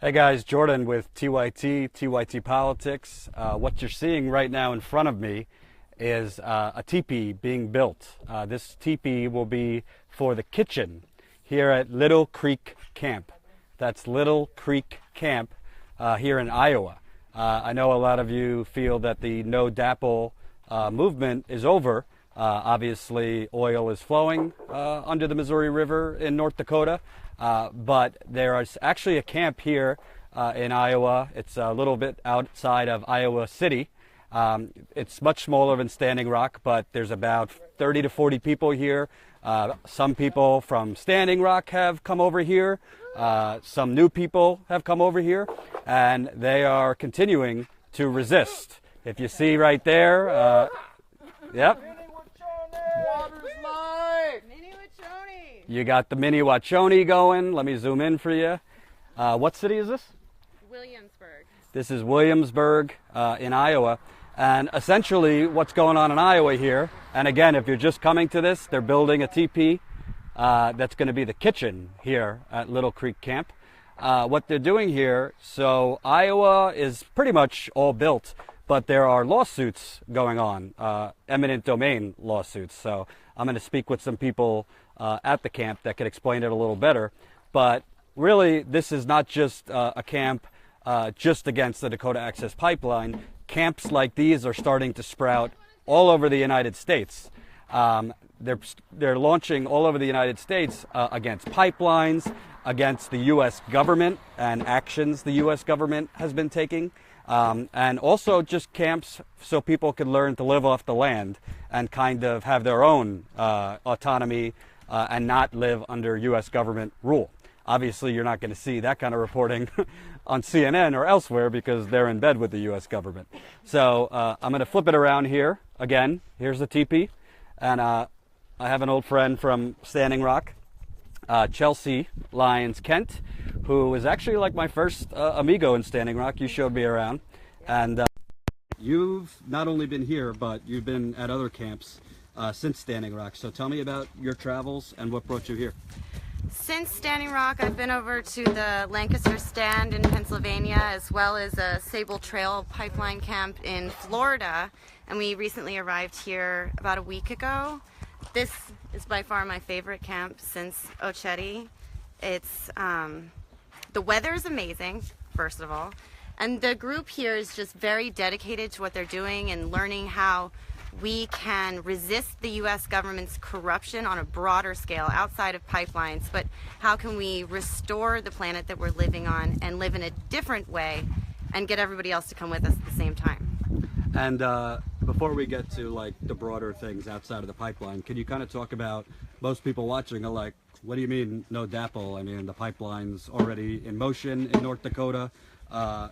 Hey guys, Jordan with TYT Politics. What you're seeing right now in front of me is a teepee being built. This teepee will be for the kitchen here at Little Creek Camp. That's Little Creek Camp here in Iowa. I know a lot of you feel that the No DAPL movement is over. Obviously, oil is flowing under the Missouri River in North Dakota. But there is actually a camp here in Iowa. It's a little bit outside of Iowa City. It's much smaller than Standing Rock, but there's about 30 to 40 people here. Some people from Standing Rock have come over here. Some new people have come over here, and they are continuing to resist. If you see right there, yep. You got the mini Wachoni going. Let me zoom in for you. What city is this? Williamsburg. This is Williamsburg in Iowa. And essentially what's going on in Iowa here, and again, if you're just coming to this, they're building a teepee that's going to be the kitchen here at Little Creek Camp. What they're doing here, so Iowa is pretty much all built, but there are lawsuits going on, eminent domain lawsuits. So I'm going to speak with some people at the camp that could explain it a little better. But really, this is not just a camp just against the Dakota Access Pipeline. Camps like these are starting to sprout all over the United States. They're launching all over the United States against pipelines, against the U.S. government and actions the U.S. government has been taking. And also just camps so people can learn to live off the land and kind of have their own autonomy and not live under U.S. government rule. Obviously, you're not going to see that kind of reporting on CNN or elsewhere because they're in bed with the U.S. government. So I'm going to flip it around here. Again, here's the teepee. And I have an old friend from Standing Rock, Chelsea Lyons Kent, who is actually like my first amigo in Standing Rock. You showed me around. And you've not only been here, but you've been at other camps since Standing Rock. So tell me about your travels and what brought you here. Since Standing Rock, I've been over to the Lancaster Stand in Pennsylvania, as well as a Sable Trail pipeline camp in Florida. And we recently arrived here about a week ago. This is by far my favorite camp since Oceti. It's the weather is amazing, first of all, and the group here is just very dedicated to what they're doing and learning how we can resist the U.S. government's corruption on a broader scale outside of pipelines, but how can we restore the planet that we're living on and live in a different way and get everybody else to come with us at the same time. And before we get to like the broader things outside of the pipeline, can you kind of talk about, most people watching are like, what do you mean no DAPL? I mean, the pipeline's already in motion in North Dakota.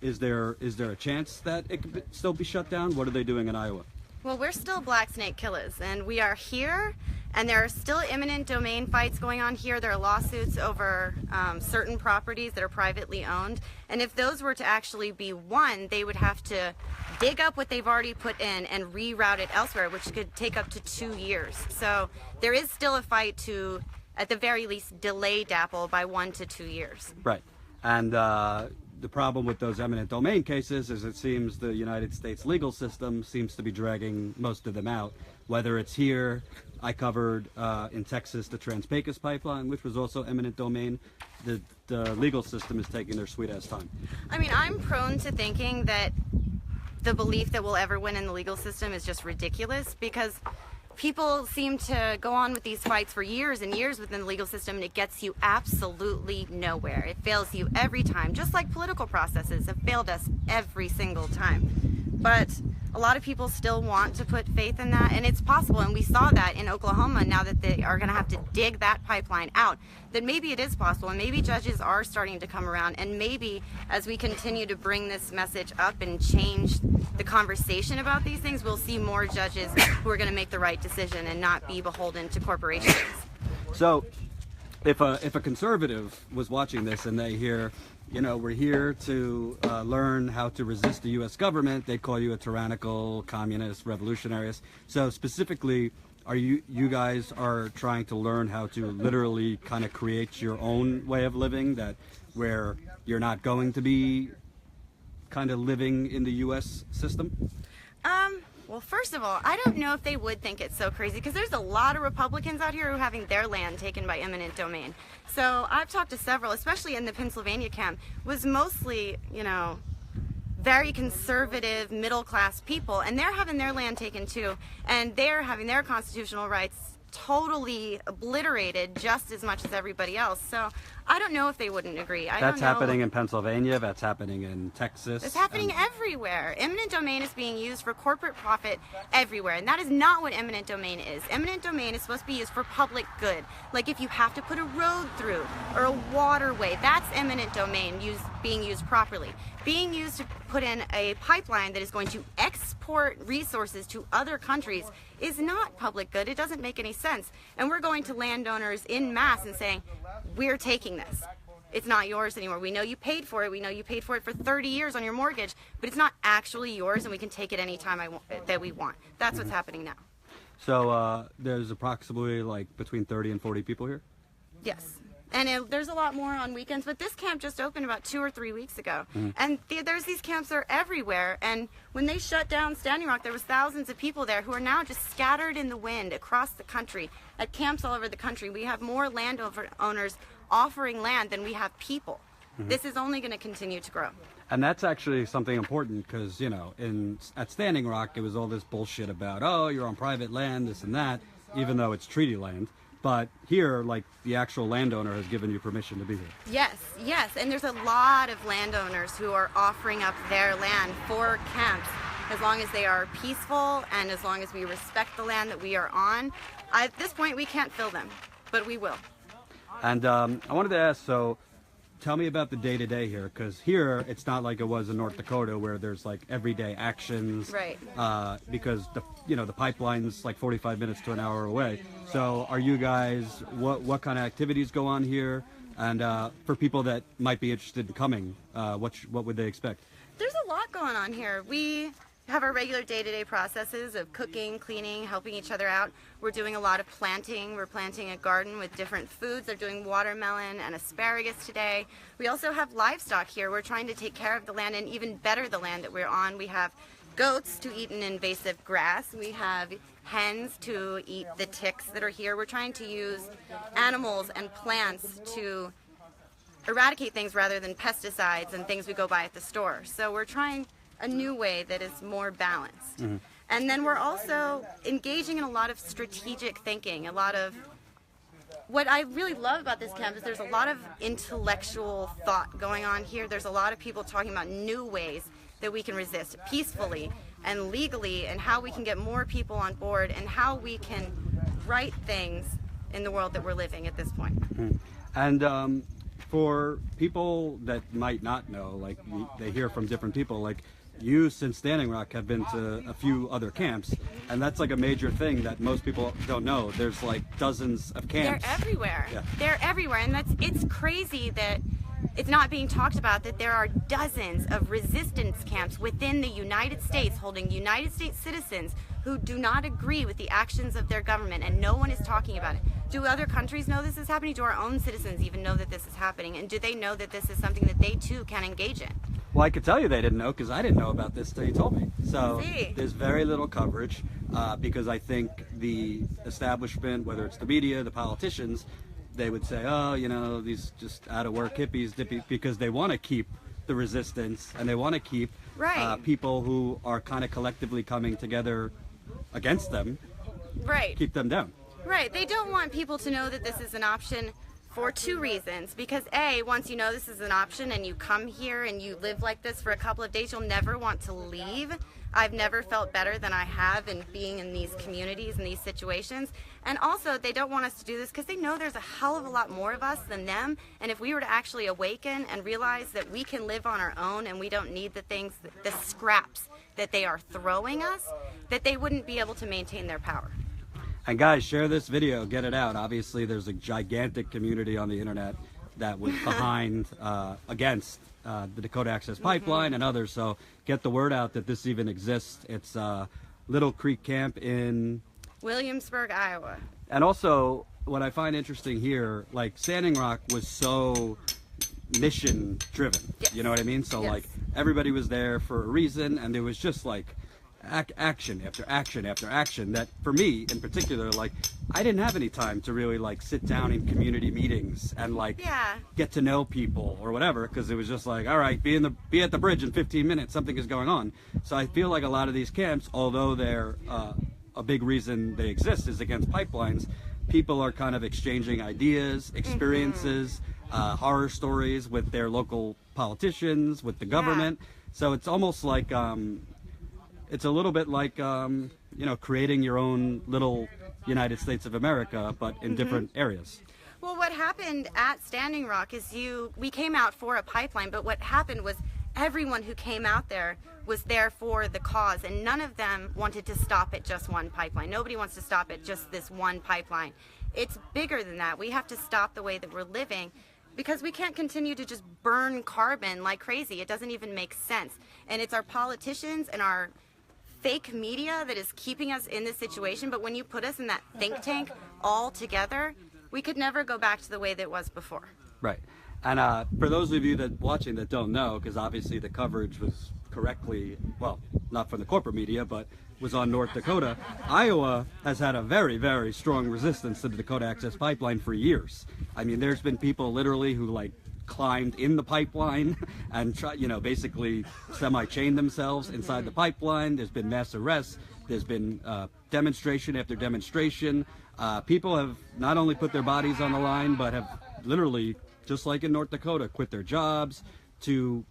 Is there a chance that it could still be shut down? What are they doing in Iowa? Well, we're still black snake killers, and we are here, and there are still eminent domain fights going on here. There are lawsuits over certain properties that are privately owned, and if those were to actually be won, they would have to dig up what they've already put in and reroute it elsewhere, which could take up to 2 years. So there is still a fight to, at the very least, delay DAPL by 1 to 2 years. Right. And the problem with those eminent domain cases is it seems the United States legal system seems to be dragging most of them out. Whether it's here, I covered in Texas the Trans-Pecos pipeline, which was also eminent domain. The legal system is taking their sweet ass time. I mean, I'm prone to thinking that the belief that we'll ever win in the legal system is just ridiculous, because people seem to go on with these fights for years and years within the legal system, and it gets you absolutely nowhere. It fails you every time, just like political processes have failed us every single time. But a lot of people still want to put faith in that, and it's possible, and we saw that in Oklahoma now that they are going to have to dig that pipeline out, that maybe it is possible, and maybe judges are starting to come around, and maybe as we continue to bring this message up and change the conversation about these things, we'll see more judges who are going to make the right decision and not be beholden to corporations. So if a conservative was watching this and they hear, you know, we're here to learn how to resist the U.S. government, they'd call you a tyrannical, communist, revolutionary. So specifically, are you guys are trying to learn how to literally kind of create your own way of living that where you're not going to be kind of living in the U.S. system? Well, first of all, I don't know if they would think it's so crazy because there's a lot of Republicans out here who are having their land taken by eminent domain. So I've talked to several, especially in the Pennsylvania camp, was mostly, very conservative, middle-class people, and they're having their land taken too, and they're having their constitutional rights totally obliterated just as much as everybody else. So I don't know if they wouldn't agree. That's happening in Pennsylvania. That's happening in Texas. It's happening everywhere. Eminent domain is being used for corporate profit everywhere, and that is not what eminent domain is. Eminent domain is supposed to be used for public good. Like if you have to put a road through or a waterway, that's eminent domain being used properly. Being used to put in a pipeline that is going to export resources to other countries is not public good. It doesn't make any sense. And we're going to landowners en masse and saying, we're taking this. It's not yours anymore. We know you paid for it. We know you paid for it for 30 years on your mortgage, but it's not actually yours, and we can take it anytime that we want. That's what's happening now. So there's approximately like between 30 and 40 people here? Yes. And there's a lot more on weekends, but this camp just opened about 2 or 3 weeks ago. And there's these camps that are everywhere. And when they shut down Standing Rock, there was thousands of people there who are now just scattered in the wind across the country, at camps all over the country. We have more landowners offering land than we have people. This is only going to continue to grow. And that's actually something important because, at Standing Rock, it was all this bullshit about, oh, you're on private land, this and that, even though it's treaty land. But here, like, the actual landowner has given you permission to be here. Yes. And there's a lot of landowners who are offering up their land for camps as long as they are peaceful and as long as we respect the land that we are on. At this point, we can't fill them, but we will. And I wanted to ask, so tell me about the day-to-day here, because here it's not like it was in North Dakota where there's like everyday actions, right? Because the pipeline's like 45 minutes to an hour away. So are you guys, what kind of activities go on here? And for people that might be interested in coming, what would they expect? There's a lot going on here. We have our regular day-to-day processes of cooking, cleaning, helping each other out. We're doing a lot of planting. We're planting a garden with different foods. They're doing watermelon and asparagus today. We also have livestock here. We're trying to take care of the land and even better the land that we're on. We have goats to eat an invasive grass. We have hens to eat the ticks that are here. We're trying to use animals and plants to eradicate things rather than pesticides and things we go buy at the store. So we're trying a new way that is more balanced. And then we're also engaging in a lot of strategic thinking, a lot of what I really love about this camp is there's a lot of intellectual thought going on here. There's a lot of people talking about new ways that we can resist peacefully and legally, and how we can get more people on board and how we can right things in the world that we're living at this point. And for people that might not know, like they hear from different people, like you since Standing Rock have been to a few other camps, and that's like a major thing that most people don't know. There's like dozens of camps. They're everywhere. Yeah. They're everywhere, and it's crazy that it's not being talked about that there are dozens of resistance camps within the United States holding United States citizens who do not agree with the actions of their government, and no one is talking about it. Do other countries know this is happening? Do our own citizens even know that this is happening? And do they know that this is something that they too can engage in? Well, I could tell you they didn't know because I didn't know about this till you told me. So there's very little coverage because I think the establishment, whether it's the media, the politicians, they would say, oh, these just out of work hippies, because they want to keep the resistance and they want to keep people who are kind of collectively coming together against them, keep them down. Right. They don't want people to know that this is an option for two reasons. Because A, once you know this is an option and you come here and you live like this for a couple of days, you'll never want to leave. I've never felt better than I have in being in these communities and these situations. And also, they don't want us to do this because they know there's a hell of a lot more of us than them. And if we were to actually awaken and realize that we can live on our own and we don't need the things, the scraps that they are throwing us, that they wouldn't be able to maintain their power. And guys, share this video, get it out. Obviously, there's a gigantic community on the internet that was behind, against the Dakota Access Pipeline and others. So get the word out that this even exists. It's Little Creek Camp in Williamsburg, Iowa. And also, what I find interesting here, like Standing Rock was so mission driven. Yes. You know what I mean? So Yes. like everybody was there for a reason, and there was just like action after action after action that for me in particular, like I didn't have any time to really like sit down in community meetings and like Yeah. get to know people or whatever, because it was just like, all right, be at the bridge in 15 minutes, something is going on. So I feel like a lot of these camps, although they're a big reason they exist is against pipelines, people are kind of exchanging ideas, experiences, horror stories with their local politicians, with the government. So it's almost like it's a little bit like creating your own little United States of America, but in different areas. Well, what happened at Standing Rock is we came out for a pipeline, but what happened was everyone who came out there was there for the cause, and none of them wanted to stop at just one pipeline. Nobody wants to stop at just this one pipeline. It's bigger than that. We have to stop the way that we're living, because we can't continue to just burn carbon like crazy. It doesn't even make sense. And it's our politicians and our fake media that is keeping us in this situation. But when you put us in that think tank all together, we could never go back to the way that it was before. Right. And for those of you that watching that don't know, because obviously the coverage was correctly, well, not from the corporate media, but was on North Dakota, Iowa has had a very, very strong resistance to the Dakota Access Pipeline for years. I mean, there's been people literally who like climbed in the pipeline and basically semi-chained themselves inside the pipeline. There's been mass arrests. There's been demonstration after demonstration. People have not only put their bodies on the line, but have literally, just like in North Dakota, quit their jobs to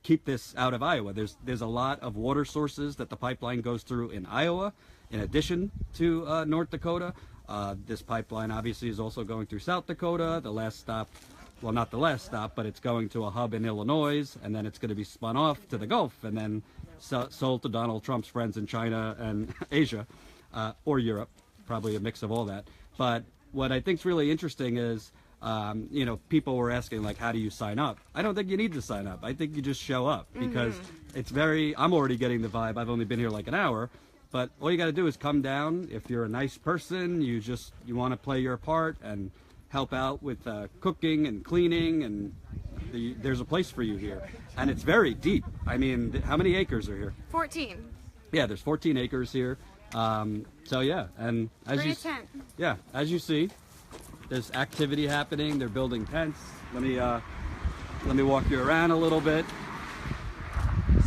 keep this out of Iowa. There's a lot of water sources that the pipeline goes through in Iowa, in addition to North Dakota. This pipeline obviously is also going through South Dakota. The last stop, well, not the last stop, but it's going to a hub in Illinois, and then it's going to be spun off to the Gulf and then sold to Donald Trump's friends in China and Asia, or Europe, probably a mix of all that. But what I think is really interesting is, people were asking, like, how do you sign up? I don't think you need to sign up. I think you just show up, because it's I'm already getting the vibe. I've only been here like an hour, but all you got to do is come down. If you're a nice person, you want to play your part and help out with cooking and cleaning, and there's a place for you here. And it's very deep. I mean, how many acres are here? 14. Yeah, there's 14 acres here. So yeah, and as you see, there's activity happening. They're building tents. Let me walk you around a little bit.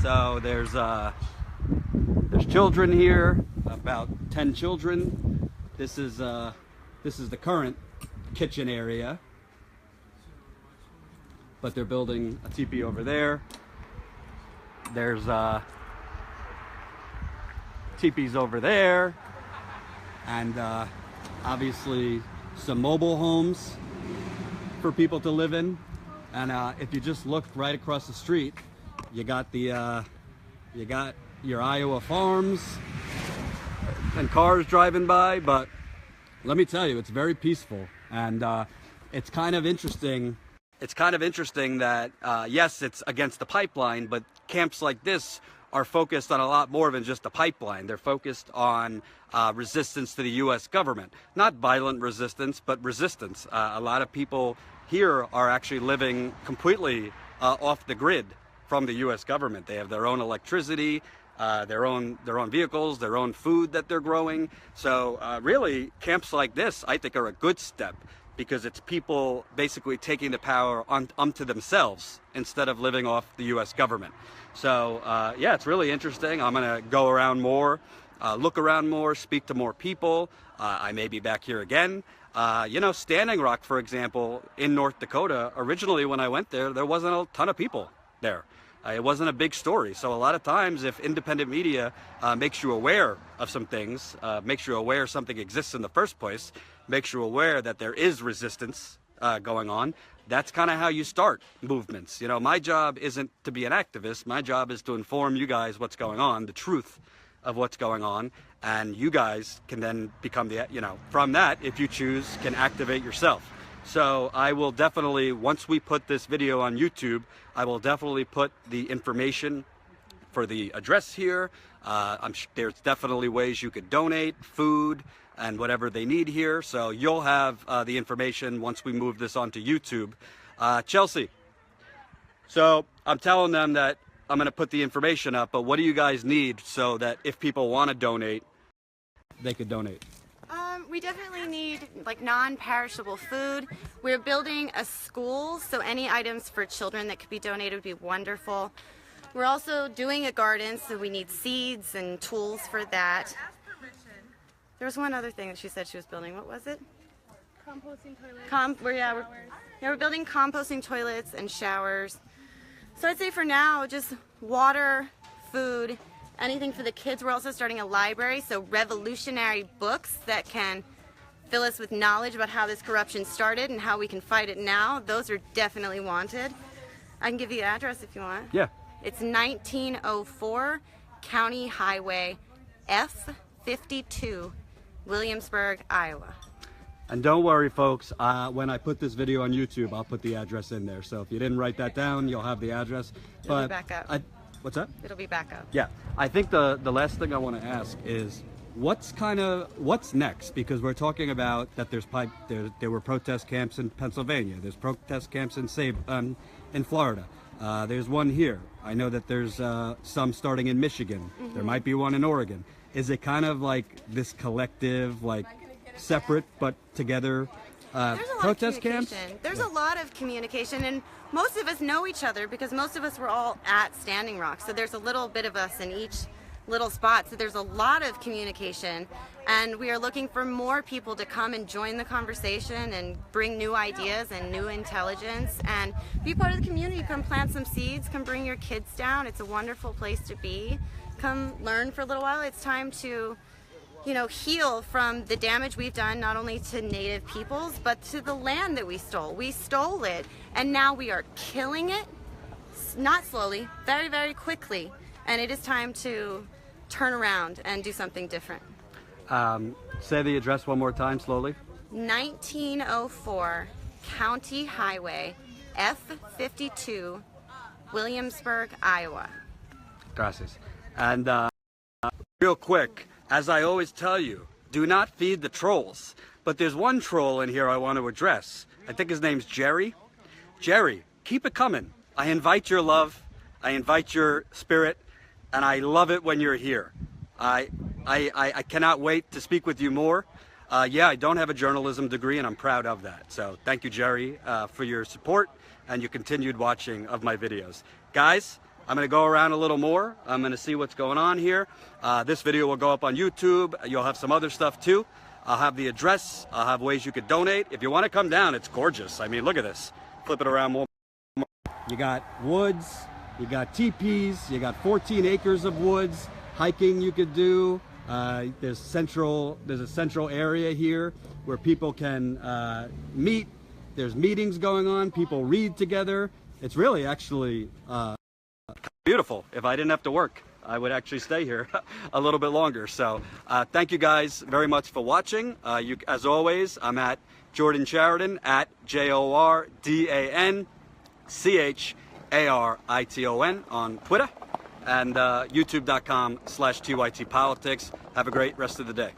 So there's children here, about 10 children. This is the current kitchen area, but they're building a teepee over there. There's teepees over there, and obviously some mobile homes for people to live in. And if you just look right across the street, you got your Iowa farms and cars driving by. But let me tell you, it's very peaceful, and it's kind of interesting. It's kind of interesting that yes, it's against the pipeline, but camps like this are focused on a lot more than just the pipeline. They're focused on resistance to the U.S. government. Not violent resistance, but resistance. A lot of people here are actually living completely off the grid from the U.S. government. They have their own electricity, their own vehicles, their own food that they're growing. So really, camps like this, I think, are a good step, because it's people basically taking the power onto themselves instead of living off the U.S. government. So yeah, it's really interesting. I'm going to go around more, look around more, speak to more people. I may be back here again. Standing Rock, for example, in North Dakota, originally when I went there wasn't a ton of people there. It wasn't a big story. So a lot of times, if independent media makes you aware of some things, makes you aware something exists in the first place, makes you aware that there is resistance going on, that's kind of how you start movements. My job isn't to be an activist. My job is to inform you guys what's going on, the truth of what's going on, and you guys can then become from that, if you choose, can activate yourself. So I will definitely, once we put this video on YouTube, I will definitely put the information for the address here. There's definitely ways you could donate food and whatever they need here. So you'll have the information once we move this onto YouTube. Chelsea, So I'm telling them that I'm going to put the information up, but what do you guys need so that if people want to donate, they could donate? We definitely need like non-perishable food. We're building a school, so any items for children that could be donated would be wonderful. We're also doing a garden, so we need seeds and tools for that. There was one other thing that she said she was building. What was it? Composting toilets. We're building composting toilets and showers. So I'd say for now, just water, food, anything for the kids. We're also starting a library, so revolutionary books that can fill us with knowledge about how this corruption started and how we can fight it now. Those are definitely wanted. I can give you the address if you want. Yeah. It's 1904 County Highway F52, Williamsburg, Iowa. And don't worry, folks, when I put this video on YouTube, I'll put the address in there. So if you didn't write that down, you'll have the address. It'll be back up. What's that? It'll be back up. Yeah. I think the last thing I want to ask is what's next? Because we're talking about that there were protest camps in Pennsylvania. There's protest camps in Florida. There's one here. I know that there's some starting in Michigan. Mm-hmm. There might be one in Oregon. Is it kind of like this collective, like separate but together protest camps? There's a lot of communication, and most of us know each other because most of us were all at Standing Rock. So there's a little bit of us in each little spot. So there's a lot of communication, and we are looking for more people to come and join the conversation and bring new ideas and new intelligence and be part of the community. Come plant some seeds, come bring your kids down. It's a wonderful place to be. Come learn for a little while. It's time to heal from the damage we've done, not only to native peoples, but to the land that we stole. We stole it, and now we are killing it, not slowly, very, very quickly. And it is time to turn around and do something different. Say the address one more time, slowly. 1904 County Highway F52, Williamsburg, Iowa. Gracias. And real quick, as I always tell you, do not feed the trolls. But there's one troll in here I want to address. I think his name's Jerry. Jerry, keep it coming. I invite your love. I invite your spirit. And I love it when you're here. I cannot wait to speak with you more. Yeah, I don't have a journalism degree, and I'm proud of that. So thank you, Jerry, for your support and your continued watching of my videos. Guys, I'm going to go around a little more. I'm going to see what's going on here. This video will go up on YouTube. You'll have some other stuff too. I'll have the address. I'll have ways you could donate. If you want to come down, it's gorgeous. I mean, look at this. Flip it around more. You got woods, you got teepees, you got 14 acres of woods, hiking you could do. There's a central area here where people can meet. There's meetings going on. People read together. It's really actually beautiful. If I didn't have to work, I would actually stay here a little bit longer. So thank you guys very much for watching. As always, I'm at Jordan Chariton, at JordanChariton on Twitter, and youtube.com/TYT Politics. Have a great rest of the day.